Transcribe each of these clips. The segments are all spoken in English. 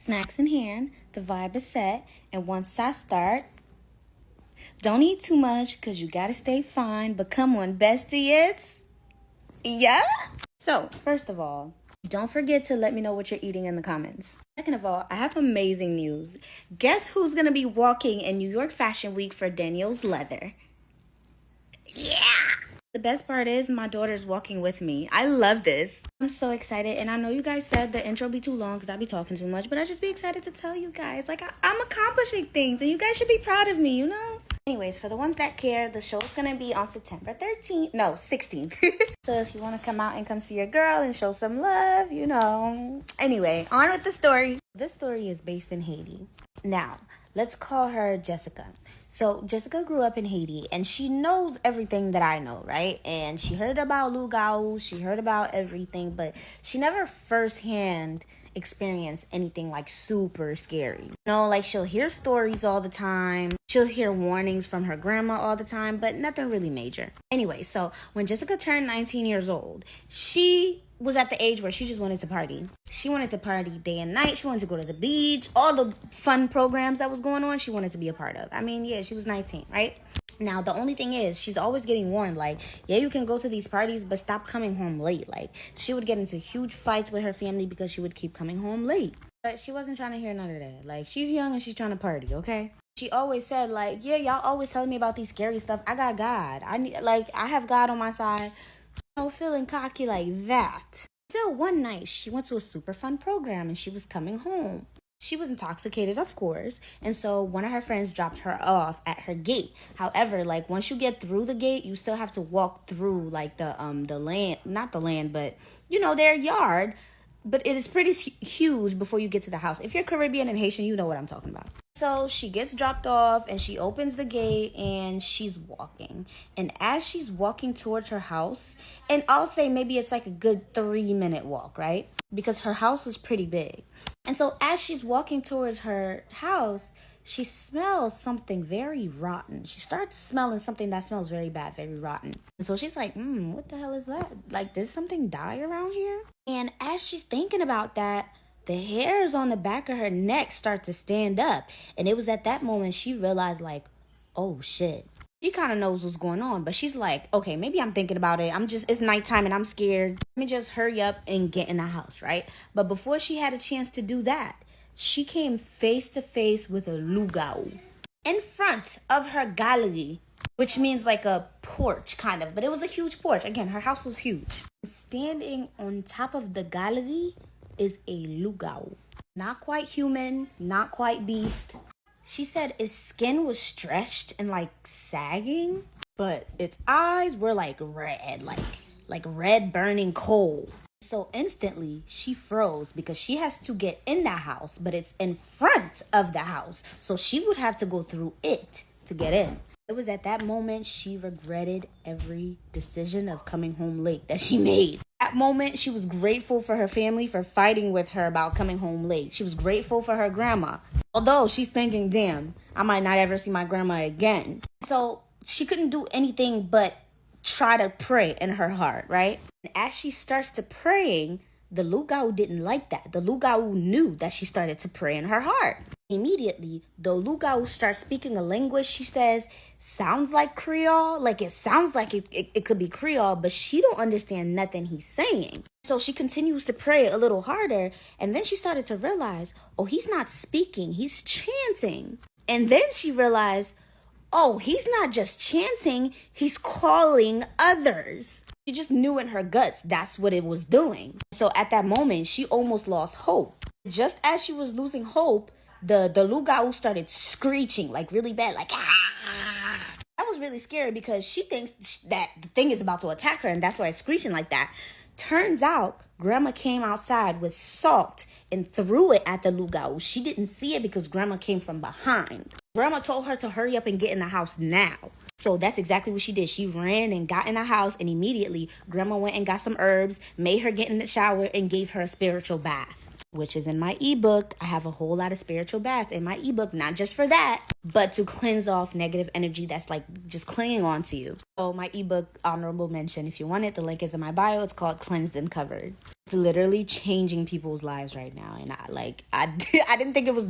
Snacks in hand, the vibe is set, and once I start, don't eat too much because you gotta stay fine. But come on, bestie, yeah. So, first of all, don't forget to let me know what you're eating in the comments. Second of all, I have amazing news. Guess who's gonna be walking in New York Fashion Week for Daniel's Leather? Yeah! The best part is my daughter's walking with me. I love this. I'm so excited, and I know you guys said the intro be too long because I be talking too much, but I just be excited to tell you guys. Like, I'm accomplishing things, and you guys should be proud of me, you know? Anyways, for the ones that care, the show's gonna be on September 13th. No, 16th. So if you want to come out and come see your girl and show some love, you know. Anyway, on with the story. This story is based in Haiti. Now, let's call her Jessica. So Jessica grew up in Haiti, and she knows everything that I know, right? And she heard about Lugao, she heard about everything, but she never firsthand experienced anything like super scary. You know, like she'll hear stories all the time. She'll hear warnings from her grandma all the time, but nothing really major. Anyway, so when Jessica turned 19 years old, she was at the age where she just wanted to party. She wanted to party day and night. She wanted to go to the beach. All the fun programs that was going on, she wanted to be a part of. I mean, yeah, she was 19, right? Now, the only thing is, she's always getting warned, like, yeah, you can go to these parties, but stop coming home late. Like, she would get into huge fights with her family because she would keep coming home late. But she wasn't trying to hear none of that. Like, she's young and she's trying to party, okay? She always said, like, yeah, y'all always telling me about these scary stuff. I got God. I have God on my side. No feeling cocky like that. Until one night, she went to a super fun program and she was coming home. She was intoxicated, of course, and so one of her friends dropped her off at her gate. However, like, once you get through the gate, you still have to walk through, like, the land, not the land, but, you know, their yard. But it is pretty huge before you get to the house. If you're Caribbean and Haitian, you know what I'm talking about. So she gets dropped off and she opens the gate and she's walking. And as she's walking towards her house, and I'll say maybe it's like a good 3-minute walk, right? Because her house was pretty big. And so as she's walking towards her house, she smells something very rotten. She starts smelling something that smells very bad, very rotten. And so she's like, what the hell is that? Like, did something die around here? And as she's thinking about that, the hairs on the back of her neck start to stand up. And it was at that moment she realized, like, oh shit. She kind of knows what's going on, but she's like, okay, maybe I'm thinking about it. It's nighttime and I'm scared. Let me just hurry up and get in the house, right? But before she had a chance to do that, she came face to face with a lugao in front of her gallery, which means like a porch, kind of. But it was a huge porch. Again, her house was huge. Standing on top of the gallery is a lugao. Not quite human, not quite beast. She said its skin was stretched and like sagging, but its eyes were like red, like red burning coal. So instantly she froze because she has to get in the house, but it's in front of the house. So she would have to go through it to get in. It was at that moment she regretted every decision of coming home late that she made. At that moment, she was grateful for her family for fighting with her about coming home late. She was grateful for her grandma. Although she's thinking, damn, I might not ever see my grandma again. So she couldn't do anything but try to pray in her heart, right? And as she starts to praying, the lugao didn't like that. The lugao knew that she started to pray in her heart. Immediately, the lugao starts speaking a language she says sounds like Creole. Like, it sounds like it could be Creole, but she don't understand nothing he's saying. So she continues to pray a little harder, and then she started to realize, oh, he's not speaking, he's chanting. And then she realized, oh, he's not just chanting, he's calling others. She just knew in her guts that's what it was doing. So at that moment, she almost lost hope. Just as she was losing hope, the lugao started screeching like really bad, like ah. That was really scary because she thinks that the thing is about to attack her, and that's why it's screeching like that. Turns out, Grandma came outside with salt and threw it at the lugao. She didn't see it because Grandma came from behind. Grandma told her to hurry up and get in the house now. So that's exactly what she did. She ran and got in the house, and immediately Grandma went and got some herbs, made her get in the shower, and gave her a spiritual bath. which is in my ebook. I have a whole lot of spiritual bath in my ebook, not just for that, but to cleanse off negative energy that's like just clinging on to you. So my ebook, honorable mention, if you want it, the link is in my bio. It's called Cleansed and Covered. It's literally changing people's lives right now, and I didn't think it was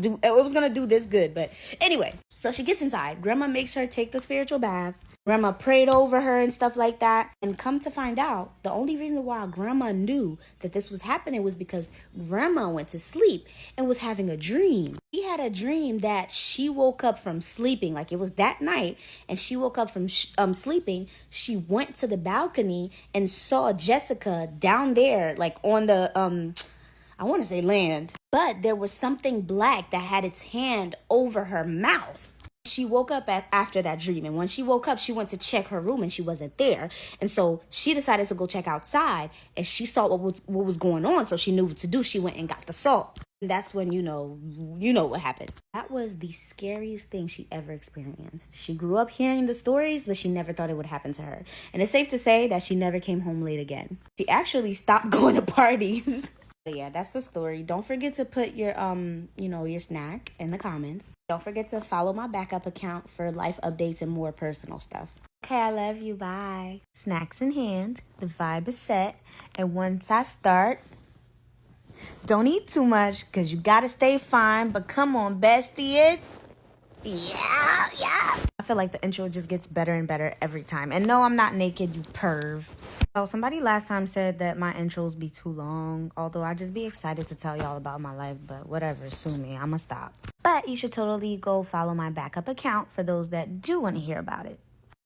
gonna do this good, but anyway. So she gets inside. Grandma makes her take the spiritual bath. Grandma prayed over her and stuff like that. And come to find out, the only reason why Grandma knew that this was happening was because Grandma went to sleep and was having a dream. She had a dream that she woke up from sleeping, like it was that night, and she woke up from sleeping. She went to the balcony and saw Jessica down there, like on the, I want to say land, but there was something black that had its hand over her mouth. She woke up after that dream, and when she woke up, she went to check her room, and she wasn't there. And so she decided to go check outside, and she saw what was going on, so she knew what to do. She went and got the salt. And that's when you know what happened. That was the scariest thing she ever experienced. She grew up hearing the stories, but she never thought it would happen to her. And it's safe to say that she never came home late again. She actually stopped going to parties. But yeah, that's the story. Don't forget to put your your snack in the comments. Don't forget to follow my backup account for life updates and more personal stuff. Okay, I love you. Bye. Snacks in hand. The vibe is set. And once I start, don't eat too much because you gotta stay fine. But come on, bestie. Yeah. I feel like the intro just gets better and better every time. And no, I'm not naked, you perv. So somebody last time said that my intros be too long. Although I just be excited to tell y'all about my life. But whatever, sue me. I'ma stop. But you should totally go follow my backup account for those that do want to hear about it.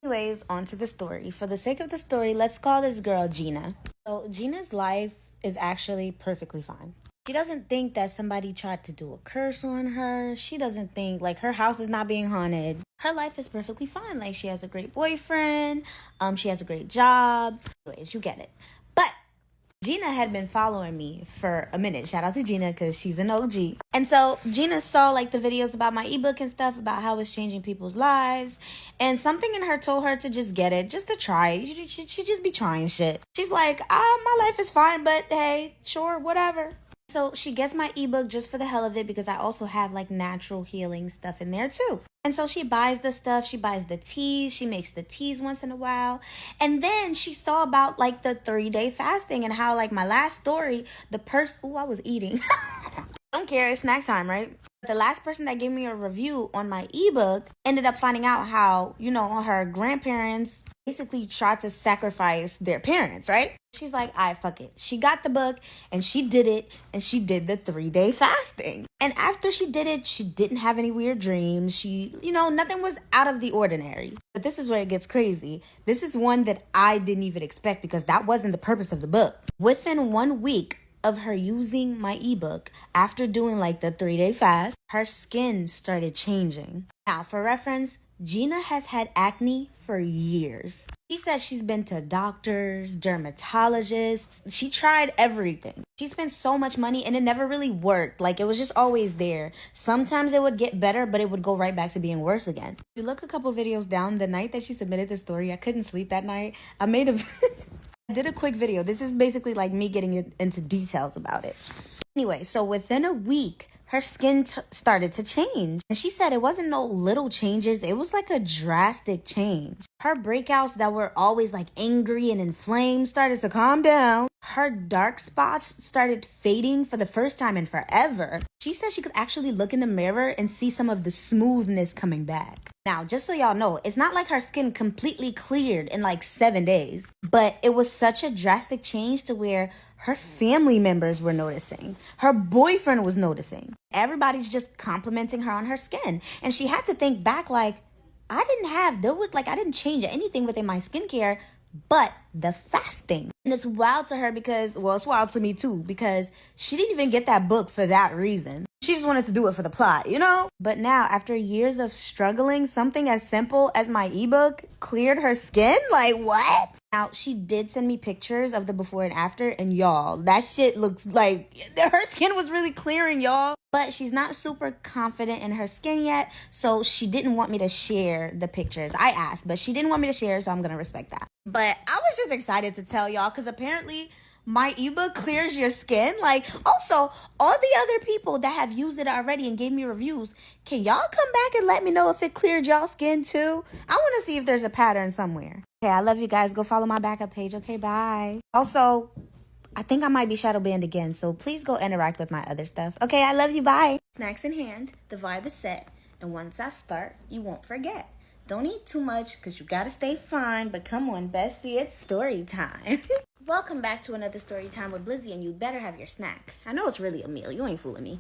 Anyways, on to the story. For the sake of the story, let's call this girl Gina. So Gina's life is actually perfectly fine. She doesn't think that somebody tried to do a curse on her. She doesn't think, like, her house is not being haunted. Her life is perfectly fine. Like, she has a great boyfriend. She has a great job. Anyways, you get it. But Gina had been following me for a minute. Shout out to Gina because she's an OG. And so Gina saw, like, the videos about my ebook and stuff, about how it's changing people's lives. And something in her told her to just get it, just to try it. She just be trying shit. She's like, my life is fine, but hey, sure, whatever. So she gets my ebook just for the hell of it because I also have like natural healing stuff in there too. And so she buys the stuff, she buys the teas, she makes the teas once in a while. And then she saw about like the 3-day fasting and how like my last story, I was eating. Don't care, it's snack time, right? The last person that gave me a review on my ebook ended up finding out how, her grandparents basically tried to sacrifice their parents, right? She's like, fuck it. She got the book and she did it, and she did the 3-day fasting. And after she did it, she didn't have any weird dreams. She, nothing was out of the ordinary. But this is where it gets crazy. This is one that I didn't even expect because that wasn't the purpose of the book. Within 1 week of her using my ebook, after doing like the 3-day fast, her skin started changing. Now, for reference, Gina has had acne for years. She says she's been to doctors, dermatologists. She tried everything. She spent so much money and it never really worked. Like, it was just always there. Sometimes it would get better, but it would go right back to being worse again. If you look a couple videos down, the night that she submitted the story, I couldn't sleep that night. I did a quick video. This is basically like me getting into details about it. Anyway, so within a week, her skin started to change. And she said it wasn't no little changes. It was like a drastic change. Her breakouts that were always like angry and inflamed started to calm down. Her dark spots started fading for the first time in forever. She said she could actually look in the mirror and see some of the smoothness coming back. Now, just so y'all know, it's not like her skin completely cleared in like 7 days, but it was such a drastic change to where her family members were noticing. Her boyfriend was noticing. Everybody's just complimenting her on her skin. And she had to think back like, I didn't change anything within my skincare, but the fasting. And it's wild to her because, well, it's wild to me too, because she didn't even get that book for that reason. She just wanted to do it for the plot, But now, after years of struggling, something as simple as my ebook cleared her skin? Like, what? Now, she did send me pictures of the before and after, and y'all, that shit looks like her skin was really clearing, y'all. But she's not super confident in her skin yet, so she didn't want me to share the pictures. I asked, but she didn't want me to share, so I'm gonna respect that. But I was just excited to tell y'all, because apparently my ebook clears your skin. Like, also, all the other people that have used it already and gave me reviews, can y'all come back and let me know if it cleared y'all skin too? I want to see if there's a pattern somewhere. Okay, I love you guys. Go follow my backup page. Okay, bye. Also, I think I might be shadow banned again, so please go interact with my other stuff. Okay, I love you. Bye. Snacks in hand. The vibe is set. And once I start, you won't forget. Don't eat too much because you got to stay fine. But come on, bestie, it's story time. Welcome back to another story time with Blizzy, and you better have your snack. I know it's really a meal. You ain't fooling me.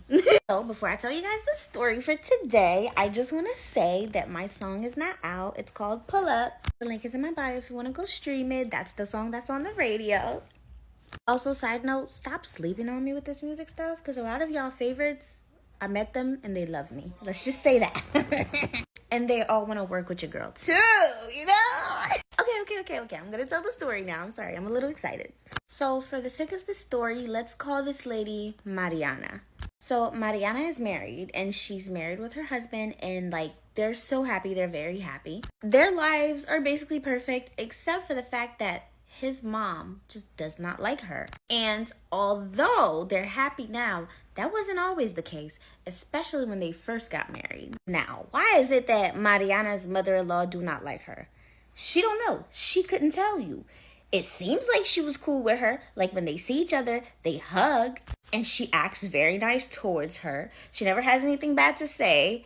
So before I tell you guys the story for today, I just want to say that my song is not out. It's called Pull Up. The link is in my bio if you want to go stream it. That's the song that's on the radio. Also, side note, stop sleeping on me with this music stuff, because a lot of y'all favorites, I met them and they love me. Let's just say that. And they all want to work with your girl too, you know? Okay. I'm going to tell the story now. I'm sorry. I'm a little excited. So for the sake of the story, let's call this lady Mariana. So Mariana is married, and she's married with her husband, and like, they're so happy. They're very happy. Their lives are basically perfect, except for the fact that his mom just does not like her. And although they're happy now, that wasn't always the case, especially when they first got married. Now, why is it that Mariana's mother-in-law do not like her? She don't know. She couldn't tell you. It seems like she was cool with her. Like, when they see each other, they hug, and she acts very nice towards her. She never has anything bad to say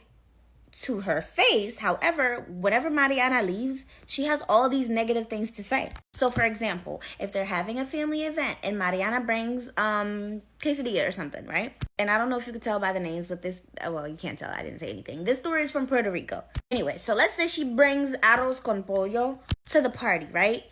to her face. However, whenever Mariana leaves, she has all these negative things to say. So for example, if they're having a family event and Mariana brings quesadilla or something, right? And I don't know if you could tell by the names, but this, well, you can't tell, I didn't say anything. This story is from Puerto Rico. Anyway, so let's say she brings arroz con pollo to the party, right?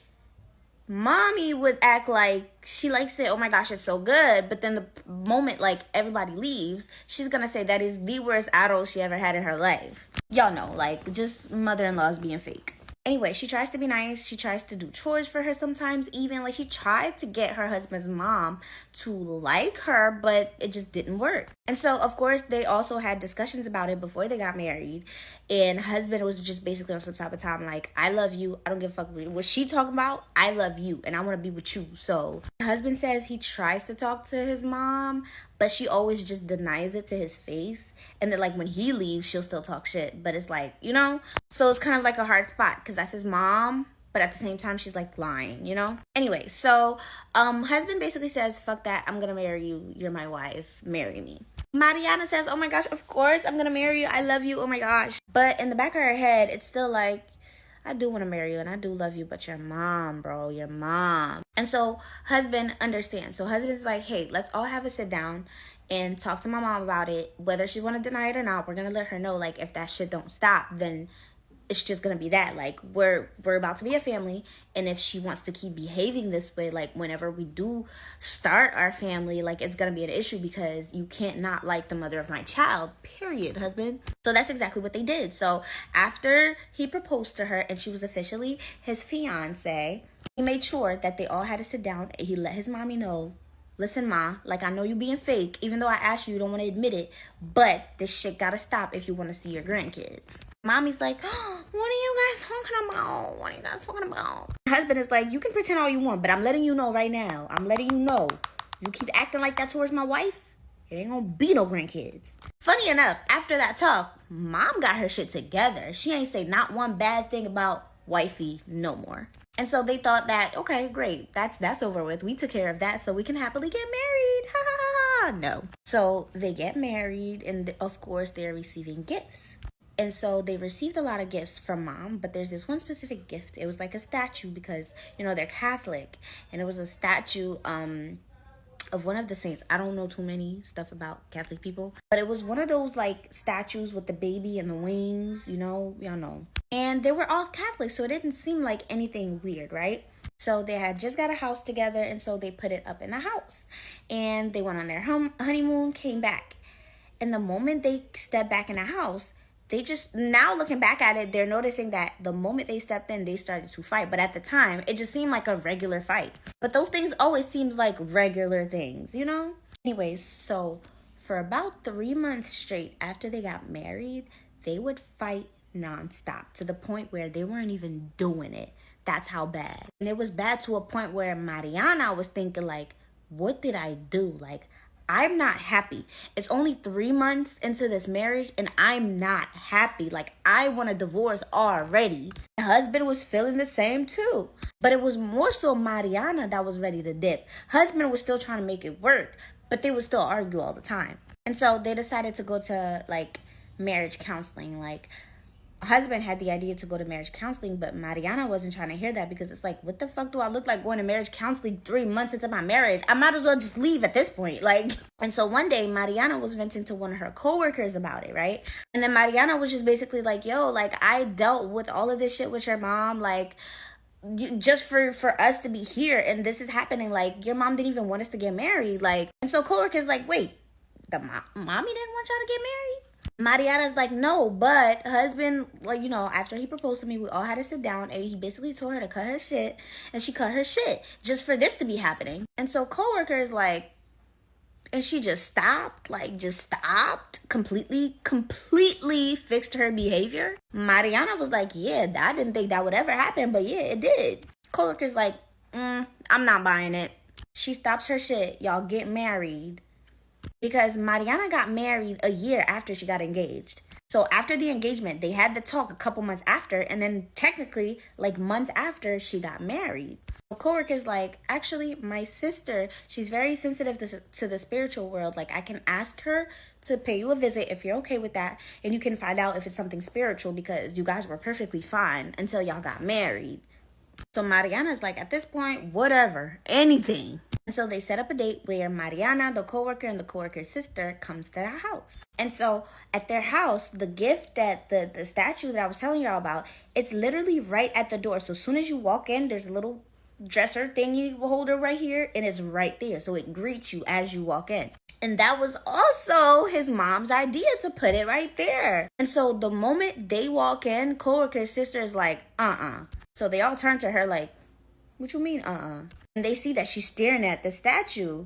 Mommy would act like she likes it. Oh my gosh, it's so good. But then the moment like everybody leaves, she's gonna say that is the worst arroz she ever had in her life. Y'all know, like, just mother-in-laws being fake. Anyway, she tries to be nice. She tries to do chores for her sometimes. Even like, she tried to get her husband's mom to like her, but it just didn't work. And so, of course, they also had discussions about it before they got married. And husband was just basically on some type of time like, I love you. I don't give a fuck what she talking about. I love you and I want to be with you. So husband says he tries to talk to his mom, but she always just denies it to his face. And then like, when he leaves, she'll still talk shit. But it's like, you know? So it's kind of like a hard spot, because that's his mom, but at the same time, she's like lying, you know? Anyway, so husband basically says, fuck that. I'm going to marry you. You're my wife. Marry me. Mariana says, oh my gosh, of course I'm going to marry you. I love you. Oh my gosh. But in the back of her head, it's still like, I do want to marry you and I do love you, but your mom, bro, your mom. And so husband understands. So husband's like, hey, let's all have a sit down and talk to my mom about it. Whether she want to deny it or not, we're going to let her know, like, if that shit don't stop, then it's just gonna be that. Like, we're about to be a family, and if she wants to keep behaving this way, like, whenever we do start our family, like, it's gonna be an issue, because you can't not like the mother of my child, period, husband. So that's exactly what they did. So after he proposed to her and she was officially his fiance, he made sure that they all had to sit down, and he let his mommy know, listen, ma, like, I know you being fake, even though I asked you, you don't want to admit it, but this shit gotta stop if you want to see your grandkids. Mommy's like, oh, what are you guys talking about? What are you guys talking about? Her husband is like, you can pretend all you want, but I'm letting you know right now. I'm letting you know. You keep acting like that towards my wife, it ain't gonna be no grandkids. Funny enough, after that talk, mom got her shit together. She ain't say not one bad thing about wifey no more. And so they thought that, okay, great, that's over with. We took care of that, so we can happily get married. Ha ha ha. No. So they get married, and of course they're receiving gifts. And so they received a lot of gifts from mom, but there's this one specific gift. It was like a statue, because, you know, they're Catholic, and it was a statue of one of the saints. I don't know too many stuff about Catholic people, but it was one of those like statues with the baby and the wings, you know, y'all know. And they were all Catholic, so it didn't seem like anything weird, right? So they had just got a house together, and so they put it up in the house. And they went on their honeymoon, came back. And the moment they stepped back in the house, they just, now looking back at it, they're noticing that the moment they stepped in, they started to fight. But at the time, it just seemed like a regular fight. But those things always seems like regular things, you know? Anyways, so for about 3 months straight after they got married, they would fight nonstop, to the point where they weren't even doing it. That's how bad. And it was bad to a point where Mariana was thinking like, what did I do? Like, I'm not happy. It's only 3 months into this marriage and I'm not happy. Like, I want a divorce already. My husband was feeling the same too. But it was more so Mariana that was ready to dip. Husband was still trying to make it work, but they would still argue all the time. And so they decided to go to like marriage counseling. Like, husband had the idea to go to marriage counseling, but Mariana wasn't trying to hear that because it's like, what the fuck do I look like going to marriage counseling 3 months into my marriage? I might as well just leave at this point. Like, and so one day Mariana was venting to one of her coworkers about it, right? And then Mariana was just basically like, yo, like, I dealt with all of this shit with your mom, like, just for us to be here, and this is happening. Like, your mom didn't even want us to get married. Like, and so coworkers like, wait, the mommy didn't want y'all to get married? Mariana's like, no, but husband, like, you know, after he proposed to me, we all had to sit down, and he basically told her to cut her shit, and she cut her shit just for this to be happening. And so coworkers like, and she just stopped, completely fixed her behavior. Mariana was like, yeah, I didn't think that would ever happen, but yeah, it did. Coworkers like, I'm not buying it. She stops her shit, y'all get married. Because Mariana got married a year after she got engaged. So after the engagement, they had the talk a couple months after, and then technically, like months after, she got married. The coworker's like, actually, my sister, she's very sensitive to the spiritual world. Like, I can ask her to pay you a visit if you're okay with that, and you can find out if it's something spiritual, because you guys were perfectly fine until y'all got married. So Mariana's like, at this point, whatever, anything. And so they set up a date where Mariana, the coworker, and the coworker's sister comes to their house. And so at their house, the gift that the statue that I was telling y'all about, it's literally right at the door. So as soon as you walk in, there's a little dresser thingy holder right here, and it's right there. So it greets you as you walk in. And that was also his mom's idea to put it right there. And so the moment they walk in, coworker's sister is like, So they all turn to her like, what you mean, And they see that she's staring at the statue.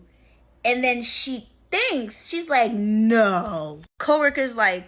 And then she thinks, she's like, no. Coworker's like,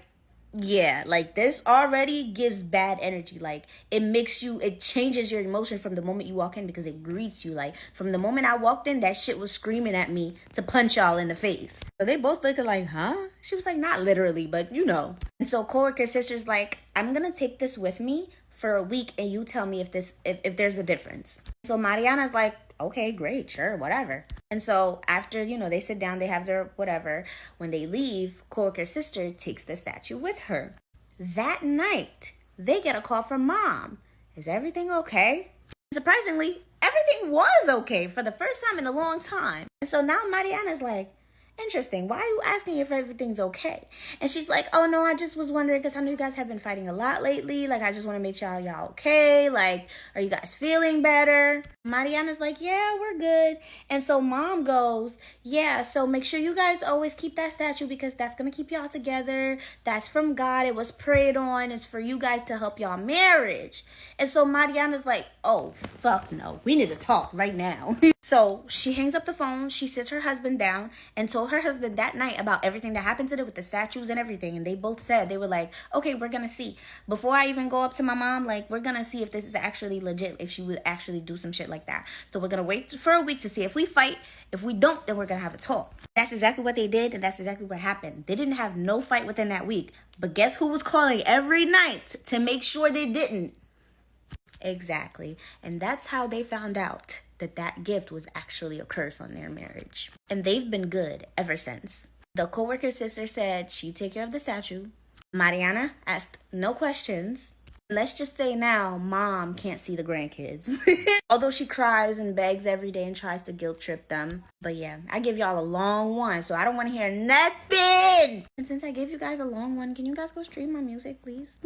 yeah, like this already gives bad energy. Like, it changes your emotion from the moment you walk in, because it greets you. Like, from the moment I walked in, that shit was screaming at me to punch y'all in the face. So they both looking like, huh? She was like, not literally, but you know. And so coworker's sister's like, I'm gonna take this with me for a week, and you tell me if there's a difference. So Mariana's like, okay, great, sure, whatever. And so after, they sit down, they have their whatever. When they leave, coworker's sister takes the statue with her. That night, they get a call from mom. Is everything okay? Surprisingly, everything was okay for the first time in a long time. And so now Mariana's like, interesting, why are you asking if everything's okay? And she's like, oh no, I just was wondering, because I know you guys have been fighting a lot lately. Like, I just want to make sure y'all okay. Like, are you guys feeling better? Mariana's like, yeah, we're good. And so mom goes, yeah, so make sure you guys always keep that statue, because that's going to keep y'all together. That's from God. It was prayed on. It's for you guys to help y'all marriage. And so Mariana's like, oh, fuck no. We need to talk right now. So she hangs up the phone. She sits her husband down and told her husband that night about everything that happened today with the statues and everything. And they both said, they were like, okay, we're going to see. Before I even go up to my mom, like, we're going to see if this is actually legit, if she would actually do some shit like that. So we're going to wait for a week to see if we fight. If we don't, then we're going to have a talk. That's exactly what they did, and that's exactly what happened. They didn't have no fight within that week. But guess who was calling every night to make sure they didn't? Exactly. And that's how they found out that gift was actually a curse on their marriage. And they've been good ever since. The coworker's sister said she'd take care of the statue. Mariana asked no questions. Let's just say now, mom can't see the grandkids. Although she cries and begs every day and tries to guilt trip them. But yeah, I give y'all a long one, so I don't want to hear nothing. And since I gave you guys a long one, can you guys go stream my music, please?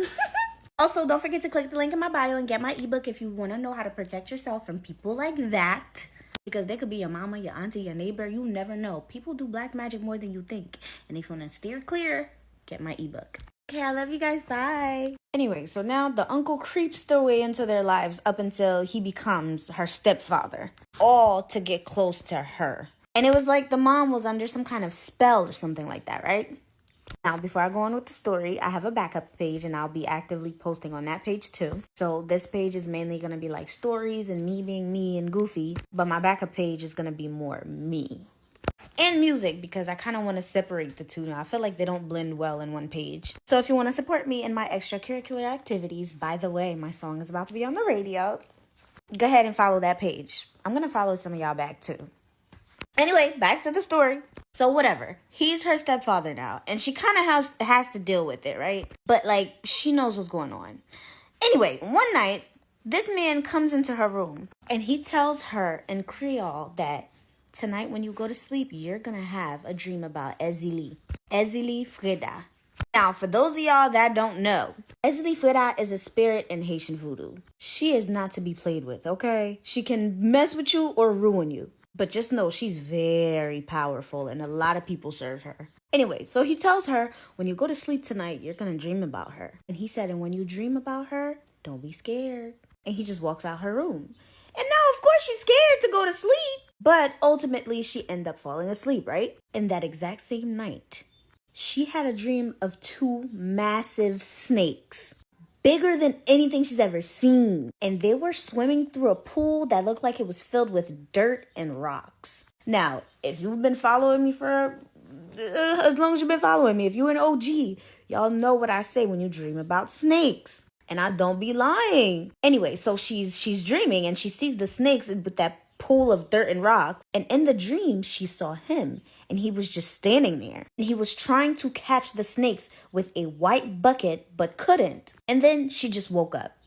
Also, don't forget to click the link in my bio and get my ebook if you want to know how to protect yourself from people like that. Because they could be your mama, your auntie, your neighbor. You never know. People do black magic more than you think. And if you want to steer clear, get my ebook. Okay, I love you guys. Bye. Anyway, so now the uncle creeps their way into their lives up until he becomes her stepfather. All to get close to her. And it was like the mom was under some kind of spell or something like that, right? Now, before I go on with the story, I have a backup page and I'll be actively posting on that page too. So this page is mainly going to be like stories and me being me and goofy, but my backup page is going to be more me. And music, because I kind of want to separate the two now. I feel like they don't blend well in one page. So if you want to support me in my extracurricular activities, by the way, my song is about to be on the radio. Go ahead and follow that page. I'm going to follow some of y'all back too. Anyway, back to the story. So whatever. He's her stepfather now. And she kind of has to deal with it, right? But like, she knows what's going on. Anyway, one night, this man comes into her room. And he tells her in Creole that tonight when you go to sleep, you're going to have a dream about Ezili. Ezili Freda. Now, for those of y'all that don't know, Ezili Freda is a spirit in Haitian voodoo. She is not to be played with, okay? She can mess with you or ruin you. But just know she's very powerful and a lot of people serve her. Anyway, so he tells her, when you go to sleep tonight, you're going to dream about her. And he said, and when you dream about her, don't be scared. And he just walks out her room. And now, of course, she's scared to go to sleep. But ultimately, she ended up falling asleep, right? And that exact same night, she had a dream of two massive snakes. Bigger than anything she's ever seen. And they were swimming through a pool that looked like it was filled with dirt and rocks. Now, if you've been following me for as long as you've been following me, if you're an OG, y'all know what I say when you dream about snakes. And I don't be lying. Anyway, so she's dreaming and she sees the snakes with that pool of dirt and rocks. And in the dream, she saw him. And he was just standing there. And he was trying to catch the snakes with a white bucket, but couldn't. And then she just woke up.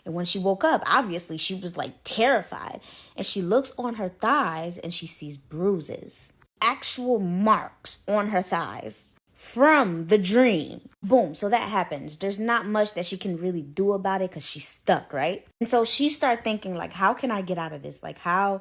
And when she woke up, obviously, she was like terrified. And she looks on her thighs and she sees bruises. Actual marks on her thighs from the dream. Boom. So that happens. There's not much that she can really do about it because she's stuck, right? And so she started thinking like, how can I get out of this? Like how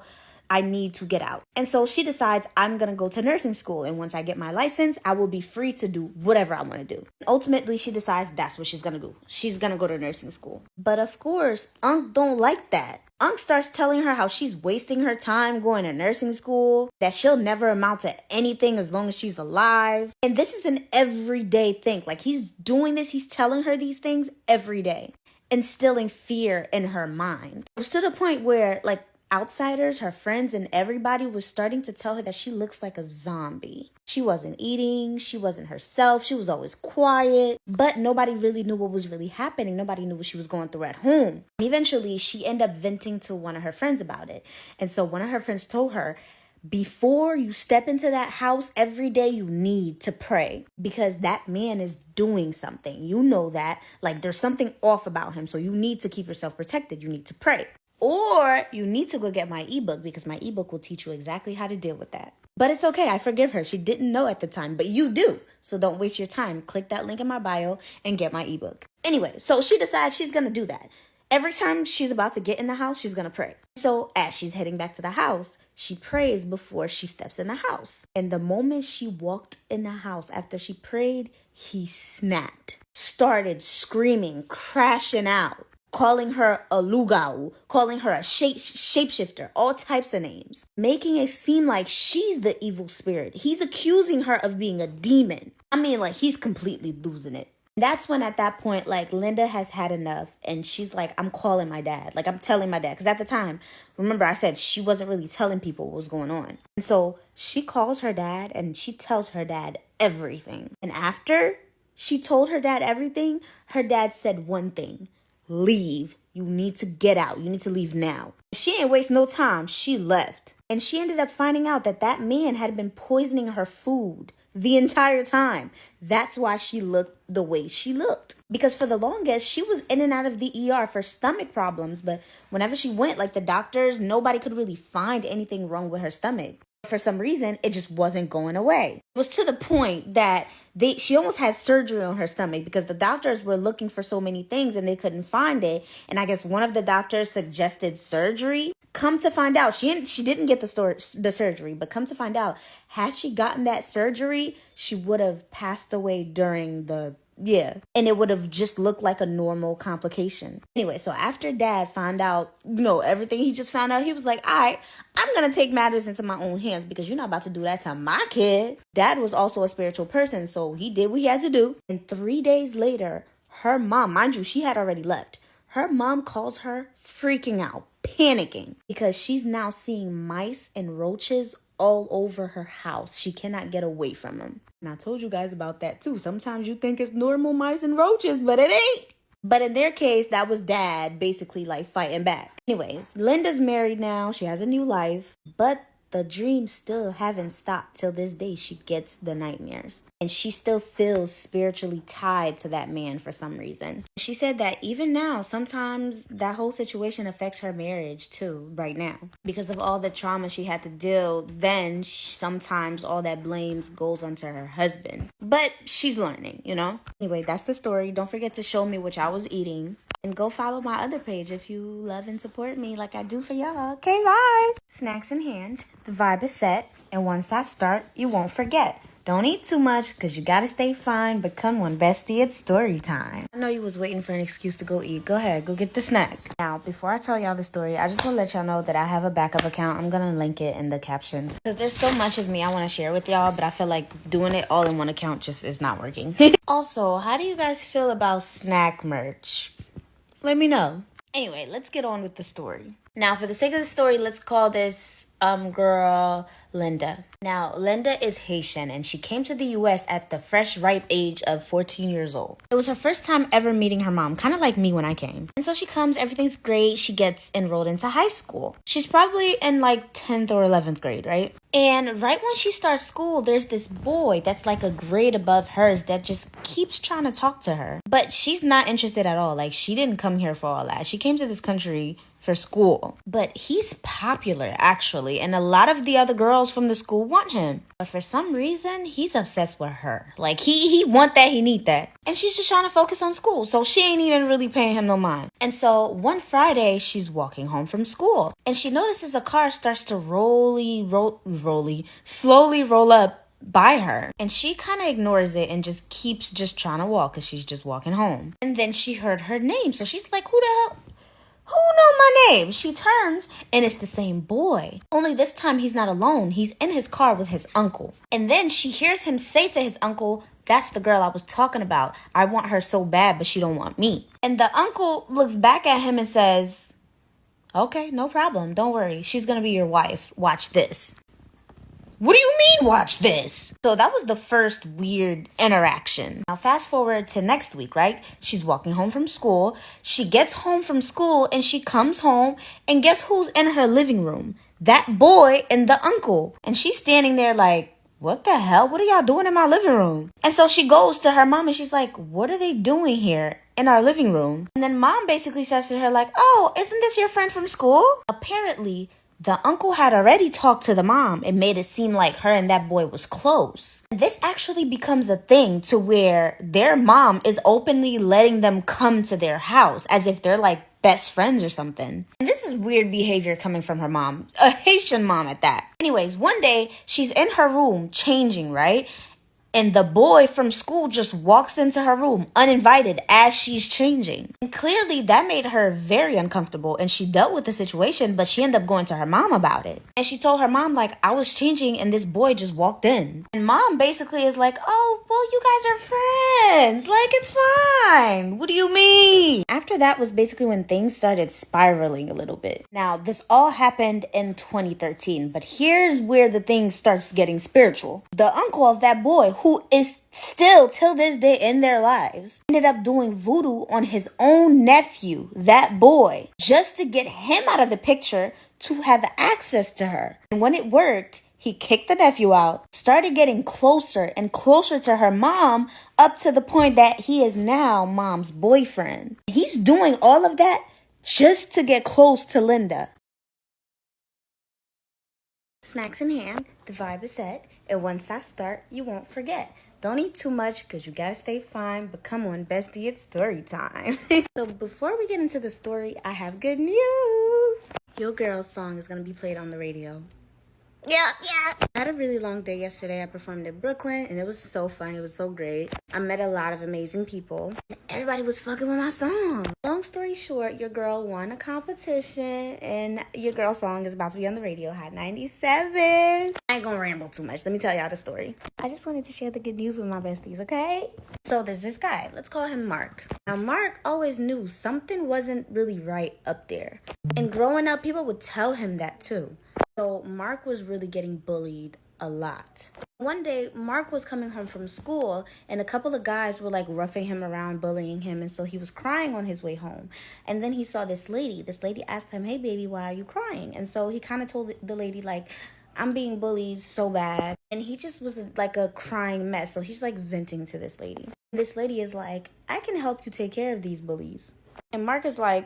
I need to get out. And so she decides I'm going to go to nursing school. And once I get my license, I will be free to do whatever I want to do. Ultimately, she decides that's what she's going to do. She's going to go to nursing school. But of course, Unc don't like that. Unc starts telling her how she's wasting her time going to nursing school, that she'll never amount to anything as long as she's alive. And this is an everyday thing. Like he's doing this, he's telling her these things every day, instilling fear in her mind. It was to the point where like outsiders, her friends, and everybody was starting to tell her that she looks like a zombie. She wasn't eating, she wasn't herself, she was always quiet, but nobody really knew what was really happening. Nobody knew what she was going through at home. Eventually, she ended up venting to one of her friends about it. And so one of her friends told her, before you step into that house every day, you need to pray because that man is doing something. You know that. Like there's something off about him. So you need to keep yourself protected. You need to pray. Or you need to go get my ebook because my ebook will teach you exactly how to deal with that. But it's okay. I forgive her. She didn't know at the time, but you do. So don't waste your time. Click that link in my bio and get my ebook. Anyway, so she decides she's going to do that. Every time she's about to get in the house, she's going to pray. So as she's heading back to the house, she prays before she steps in the house. And the moment she walked in the house after she prayed, he snapped, started screaming, crashing out, calling her a lugau, calling her a shapeshifter, all types of names, making it seem like she's the evil spirit. He's accusing her of being a demon. I mean, like, he's completely losing it. That's when at that point, like, Linda has had enough and she's like, I'm calling my dad. Like, I'm telling my dad. Because at the time, remember I said she wasn't really telling people what was going on. And so she calls her dad and she tells her dad everything. And after she told her dad everything, her dad said one thing. Leave. You need to get out. You need to leave now. She ain't waste no time. She left. And she ended up finding out that that man had been poisoning her food the entire time. That's why she looked the way she looked. Because for the longest, she was in and out of the ER for stomach problems. But whenever she went, like the doctors, nobody could really find anything wrong with her stomach. For some reason, it just wasn't going away. It was to the point that she almost had surgery on her stomach because the doctors were looking for so many things and they couldn't find it. And I guess one of the doctors suggested surgery. Come to find out, she didn't get the surgery, but come to find out, had she gotten that surgery, she would have passed away during the Yeah. And it would have just looked like a normal complication. Anyway, so after dad found out, everything he just found out, he was like, all right, I'm going to take matters into my own hands because you're not about to do that to my kid. Dad was also a spiritual person, so he did what he had to do. And 3 days later, her mom, mind you, she had already left. Her mom calls her freaking out, panicking, because she's now seeing mice and roaches all over her house. She cannot get away from them. And I told you guys about that too. Sometimes you think it's normal mice and roaches, but it ain't. But in their case, that was dad basically like fighting back. Anyways, Linda's married now. She has a new life, but the dreams still haven't stopped till this day. She gets the nightmares and she still feels spiritually tied to that man for some reason. She said that even now, sometimes that whole situation affects her marriage too, right now. Because of all the trauma she had to deal, then sometimes all that blames goes onto her husband. But she's learning, Anyway, that's the story. Don't forget to show me what I was eating. And go follow my other page if you love and support me like I do for y'all. Okay, bye. Snacks in hand. The vibe is set. And once I start, you won't forget. Don't eat too much because you got to stay fine. But come on, bestie, it's story time. I know you was waiting for an excuse to go eat. Go ahead, go get the snack. Now, before I tell y'all the story, I just want to let y'all know that I have a backup account. I'm going to link it in the caption. Because there's so much of me I want to share with y'all, but I feel like doing it all in one account just is not working. Also, how do you guys feel about snack merch? Let me know. Anyway, let's get on with the story. Now, for the sake of the story, let's call this girl Linda. Now, Linda is Haitian and she came to the U.S. at the fresh, ripe age of 14 years old. It was her first time ever meeting her mom, kind of like me when I came. And so she comes, everything's great. She gets enrolled into high school. She's probably in like 10th or 11th grade, right? And right when she starts school, there's this boy that's like a grade above hers that just keeps trying to talk to her. But she's not interested at all. Like, she didn't come here for all that. She came to this country for school. But he's popular, actually, and a lot of the other girls from the school want him. But for some reason, he's obsessed with her. Like, he want that, he need that. And she's just trying to focus on school, so she ain't even really paying him no mind. And so one Friday, she's walking home from school, and she notices a car starts to slowly roll up by her, and she kind of ignores it and just keeps trying to walk because she's just walking home. And then she heard her name, so she's like, who the hell? Who know my name? She turns, and it's the same boy. Only this time he's not alone. He's in his car with his uncle. And then she hears him say to his uncle, that's the girl I was talking about. I want her so bad, but she don't want me. And the uncle looks back at him and says, okay, no problem. Don't worry. She's going to be your wife. Watch this. What do you mean, watch this? So that was the first weird interaction. Now fast forward to next week, right? She's walking home from school. She gets home from school and she comes home, and guess who's in her living room? That boy and the uncle. And she's standing there like, what the hell? What are y'all doing in my living room? And so she goes to her mom and she's like, what are they doing here in our living room? And then mom basically says to her like, oh, isn't this your friend from school? Apparently, the uncle had already talked to the mom and made it seem like her and that boy was close. This actually becomes a thing to where their mom is openly letting them come to their house as if they're like best friends or something. And this is weird behavior coming from her mom, a Haitian mom at that. Anyways, one day she's in her room changing, right? And the boy from school just walks into her room uninvited as she's changing. And clearly that made her very uncomfortable, and she dealt with the situation, but she ended up going to her mom about it. And she told her mom, like, I was changing and this boy just walked in. And mom basically is like, oh, well, you guys are friends. Like, it's fine. What do you mean? After that was basically when things started spiraling a little bit. Now, this all happened in 2013, but here's where the thing starts getting spiritual. The uncle of that boy, who is still till this day in their lives, ended up doing voodoo on his own nephew, that boy, just to get him out of the picture to have access to her. And when it worked, he kicked the nephew out, started getting closer and closer to her mom, up to the point that he is now mom's boyfriend. He's doing all of that just to get close to Linda. Snacks in hand, the vibe is set, and once I start, you won't forget. Don't eat too much because you gotta stay fine, but come on, bestie, it's story time. So before we get into the story, I have good news. Your girl's song is gonna be played on the radio. Yeah. I had a really long day yesterday. I performed in Brooklyn and it was so fun. It was so great. I met a lot of amazing people. Everybody was fucking with my song. Long story short, your girl won a competition and your girl's song is about to be on the radio, Hot 97. I ain't gonna ramble too much. Let me tell y'all the story. I just wanted to share the good news with my besties, okay? So there's this guy. Let's call him Mark. Now, Mark always knew something wasn't really right up there. And growing up, people would tell him that too. So Mark was really getting bullied a lot. One day, Mark was coming home from school and a couple of guys were like roughing him around, bullying him. And so he was crying on his way home. And then he saw this lady. This lady asked him, "Hey, baby, why are you crying?" And so he kind of told the lady, like, "I'm being bullied so bad." And he just was like a crying mess. So he's like venting to this lady. This lady is like, "I can help you take care of these bullies." And Mark is like,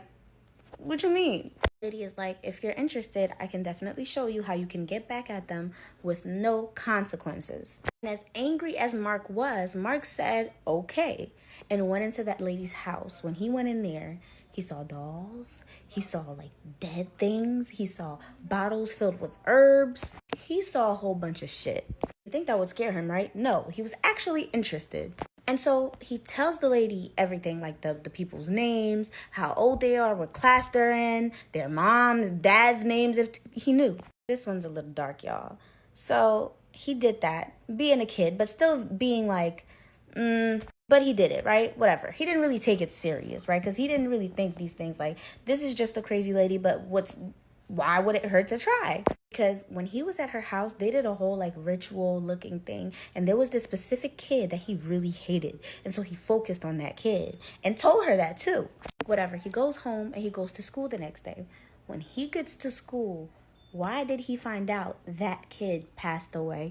"What you mean?" Lady is like, "If you're interested, I can definitely show you how you can get back at them with no consequences." And as angry as Mark was, Mark said, okay, and went into that lady's house. When he went in there, he saw dolls. He saw like dead things. He saw bottles filled with herbs. He saw a whole bunch of shit. You think that would scare him, right? No, he was actually interested. And so he tells the lady everything, like the people's names, how old they are, what class they're in, their mom's, dad's names, if he knew. This one's a little dark, y'all. So he did that, being a kid, but still being like, but he did it, right? Whatever. He didn't really take it serious, right? Because he didn't really think these things like, this is just a crazy lady, but why would it hurt to try? Because when he was at her house, they did a whole like ritual looking thing. And there was this specific kid that he really hated. And so he focused on that kid and told her that too. Whatever. He goes home and he goes to school the next day. When he gets to school, why did he find out that kid passed away?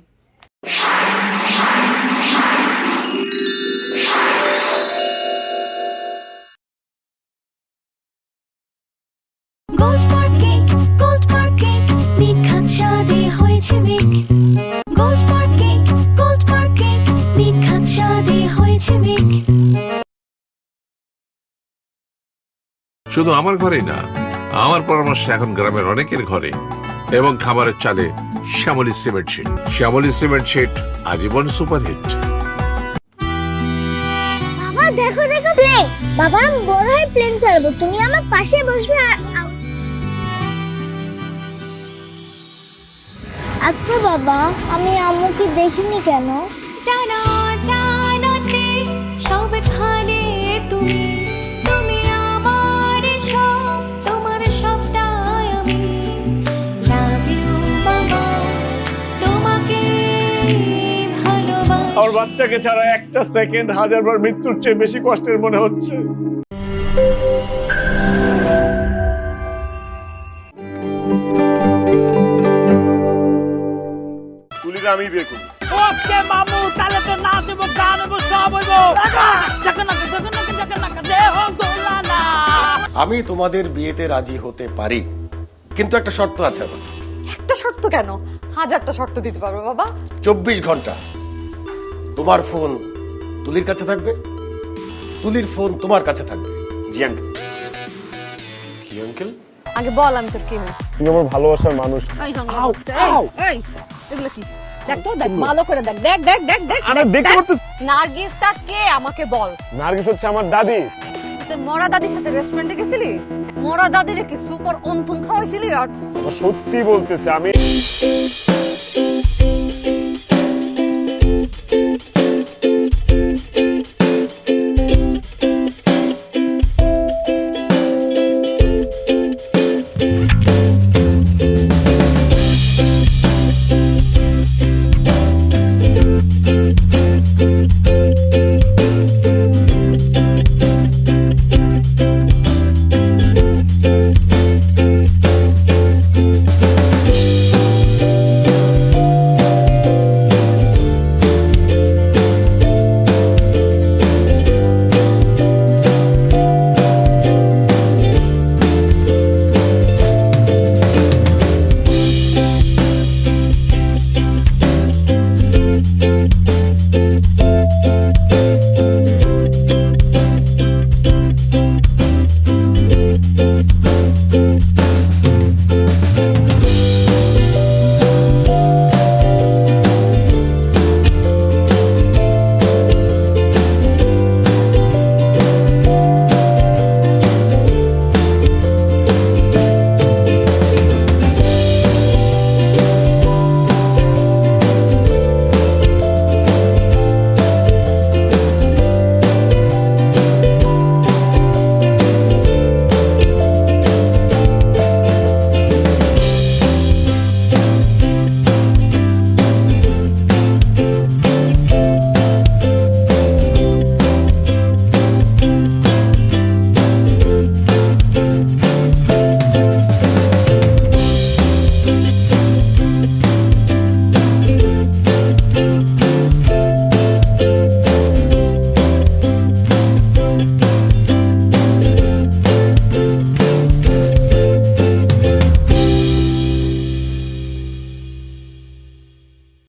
শুধু আমার ঘরেই না, আমার পরামর্শ এখন গ্রামের অনেকের ঘরে এবং খাবারের চালে Shyamali cement sheet. Shyamali cement sheet আজীবন সুপারহিট। বাবা দেখো প্লেন। বাবা আমি বড় হয়ে প্লেন চালাবো, তুমি আমার পাশে বসবে। আর আচ্ছা বাবা, আমি আম্মুকে দেখিনি কেন? জানা জানাতে সবখানে তুমি তুমি আমার সব, তোমার সবটাই আমি। লাভ ইউ বাবা, তোমাকে ভালোবাসি। আমার বাচ্চাকে ছাড়া একটা সেকেন্ড হাজারবার মৃত্যুর চেয়ে বেশি কষ্টের মনে হচ্ছে। তুলিকে আমি বিয়ে করব। ওকে মামু, তাহলে তো নাচব, গান হইব, সব হইব। জাকানাকা দেহ দোলানা। আমি তোমাদের বিয়েতে রাজি হতে পারি, কিন্তু একটা শর্ত আছে আমার। একটা শর্ত কেন? হাজারটা শর্ত দিতে পারবো বাবা। 24 ঘন্টা তোমার ফোন তুলির কাছে থাকবে, তুলির ফোন তোমার কাছে থাকবে। জি আঙ্কেল। কি আঙ্কেল? আগে বল আমি তোর কি হই? তুমি আমার ভালোবাসার মানুষ। এই এগুলো কি? দেখ তো, দেখ ভালো করে দেখ। দেখ দেখ দেখ দেখ। আমি দেখতে পাচ্ছি। নার্গিসটা কে আমাকে বল। নার্গিস হচ্ছে আমার দাদি। তুই মরা দাদির সাথে রেস্টুরেন্টে গেছিলি? মরা দাদিরে কি সুপার অন্তুন খাওয়াইছিলি? আর সত্যি বলতেছে আমি